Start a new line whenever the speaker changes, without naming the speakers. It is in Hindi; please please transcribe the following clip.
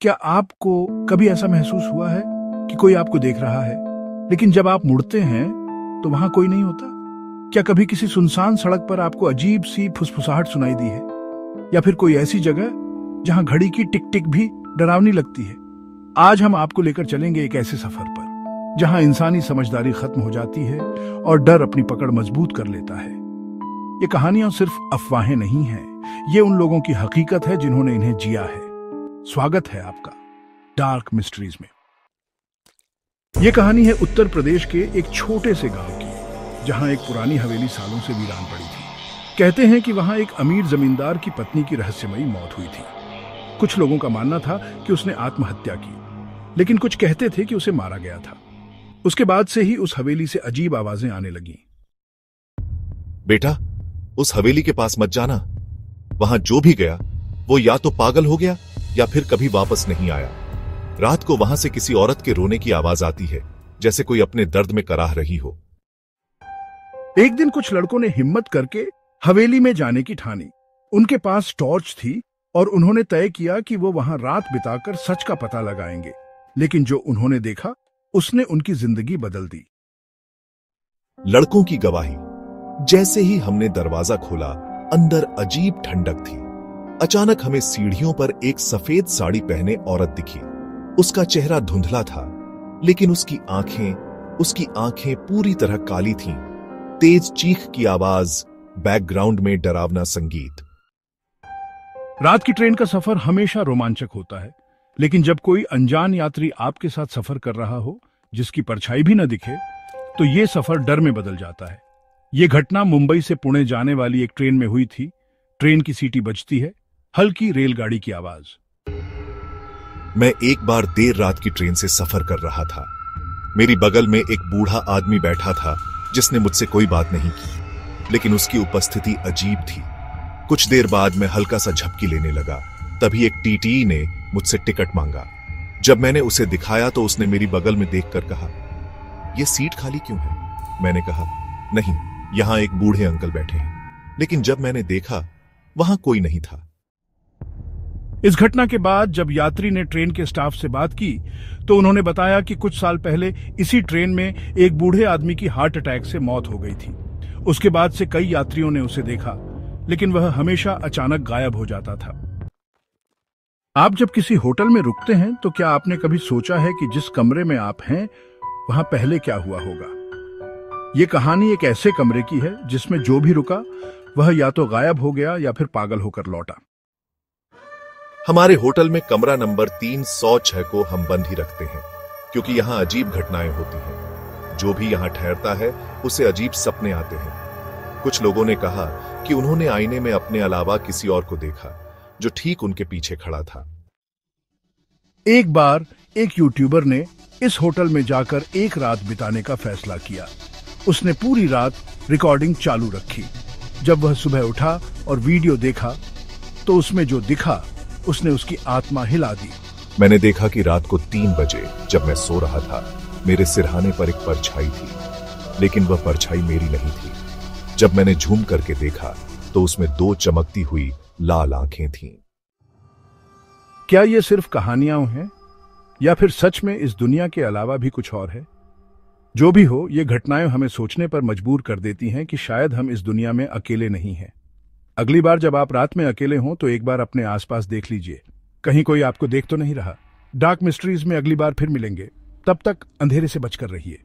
क्या आपको कभी ऐसा महसूस हुआ है कि कोई आपको देख रहा है, लेकिन जब आप मुड़ते हैं तो वहां कोई नहीं होता? क्या कभी किसी सुनसान सड़क पर आपको अजीब सी फुसफुसाहट सुनाई दी है, या फिर कोई ऐसी जगह जहां घड़ी की टिक टिक भी डरावनी लगती है? आज हम आपको लेकर चलेंगे एक ऐसे सफर पर जहां इंसानी समझदारी खत्म हो जाती है और डर अपनी पकड़ मजबूत कर लेता है। ये कहानियां सिर्फ अफवाहें नहीं हैं, ये उन लोगों की हकीकत है जिन्होंने इन्हें जिया है। स्वागत है आपका डार्क मिस्ट्रीज में। यह कहानी है उत्तर प्रदेश के एक छोटे से गांव की, जहां एक पुरानी हवेली सालों से वीरान पड़ी थी। कहते हैं कि वहां एक अमीर जमींदार की पत्नी की रहस्यमयी मौत हुई थी। कुछ लोगों का मानना था कि उसने आत्महत्या की, लेकिन कुछ कहते थे कि उसे मारा गया था। उसके बाद से ही उस हवेली से अजीब आवाजें आने लगीं।
बेटा, उस हवेली के पास मत जाना। वहां जो भी गया वो या तो पागल हो गया या फिर कभी वापस नहीं आया। रात को वहां से किसी औरत के रोने की आवाज आती है, जैसे कोई अपने दर्द में कराह रही हो।
एक दिन कुछ लड़कों ने हिम्मत करके हवेली में जाने की ठानी। उनके पास टॉर्च थी और उन्होंने तय किया कि वो वहां रात बिताकर सच का पता लगाएंगे। लेकिन जो उन्होंने देखा उसने उनकी जिंदगी बदल दी।
लड़कों की गवाही। जैसे ही हमने दरवाजा खोला, अंदर अजीब ठंडक थी। अचानक हमें सीढ़ियों पर एक सफेद साड़ी पहने औरत दिखी। उसका चेहरा धुंधला था, लेकिन उसकी आंखें पूरी तरह काली थीं। तेज चीख की आवाज, बैकग्राउंड में डरावना संगीत।
रात की ट्रेन का सफर हमेशा रोमांचक होता है, लेकिन जब कोई अनजान यात्री आपके साथ सफर कर रहा हो, जिसकी परछाई भी न दिखे, तो यह सफर डर में बदल जाता है। यह घटना मुंबई से पुणे जाने वाली एक ट्रेन में हुई थी। ट्रेन की सीटी बजती है, हल्की रेलगाड़ी की आवाज।
मैं एक बार देर रात की ट्रेन से सफर कर रहा था। मेरी बगल में एक बूढ़ा आदमी बैठा था, जिसने मुझसे कोई बात नहीं की, लेकिन उसकी उपस्थिति अजीब थी। कुछ देर बाद मैं हल्का सा झपकी लेने लगा। तभी एक टीटी ने मुझसे टिकट मांगा। जब मैंने उसे दिखाया तो उसने मेरी बगल में देखकर कहा, यह सीट खाली क्यों है? मैंने कहा, नहीं, यहां एक बूढ़े अंकल बैठे हैं। लेकिन जब मैंने देखा, वहां कोई नहीं था।
इस घटना के बाद जब यात्री ने ट्रेन के स्टाफ से बात की, तो उन्होंने बताया कि कुछ साल पहले इसी ट्रेन में एक बूढ़े आदमी की हार्ट अटैक से मौत हो गई थी। उसके बाद से कई यात्रियों ने उसे देखा, लेकिन वह हमेशा अचानक गायब हो जाता था। आप जब किसी होटल में रुकते हैं, तो क्या आपने कभी सोचा है कि जिस कमरे में आप हैं, वहां पहले क्या हुआ होगा? यह कहानी एक ऐसे कमरे की है जिसमें जो भी रुका वह या तो गायब हो गया या फिर पागल होकर लौटा।
हमारे होटल में कमरा नंबर 306 को हम बंद ही रखते हैं, क्योंकि यहां अजीब घटनाएं होती हैं। जो भी यहां ठहरता है उसे अजीब सपने आते हैं। कुछ लोगों ने कहा कि उन्होंने आईने में अपने अलावा किसी और को देखा, जो ठीक उनके पीछे खड़ा था।
एक बार एक यूट्यूबर ने इस होटल में जाकर एक रात बिताने का फैसला किया। उसने पूरी रात रिकॉर्डिंग चालू रखी। जब वह सुबह उठा और वीडियो देखा, तो उसमें जो दिखा उसने उसकी आत्मा हिला दी।
मैंने देखा कि रात को 3 बजे जब मैं सो रहा था, मेरे सिरहाने पर एक परछाई थी, लेकिन वह परछाई मेरी नहीं थी। जब मैंने झूम करके देखा तो उसमें 2 चमकती हुई लाल आंखें थीं।
क्या ये सिर्फ कहानियां हैं, या फिर सच में इस दुनिया के अलावा भी कुछ और है? जो भी हो, ये घटनाएं हमें सोचने पर मजबूर कर देती हैं कि शायद हम इस दुनिया में अकेले नहीं हैं। अगली बार जब आप रात में अकेले हों, तो एक बार अपने आसपास देख लीजिए, कहीं कोई आपको देख तो नहीं रहा। डार्क मिस्ट्रीज में अगली बार फिर मिलेंगे। तब तक अंधेरे से बचकर रहिए।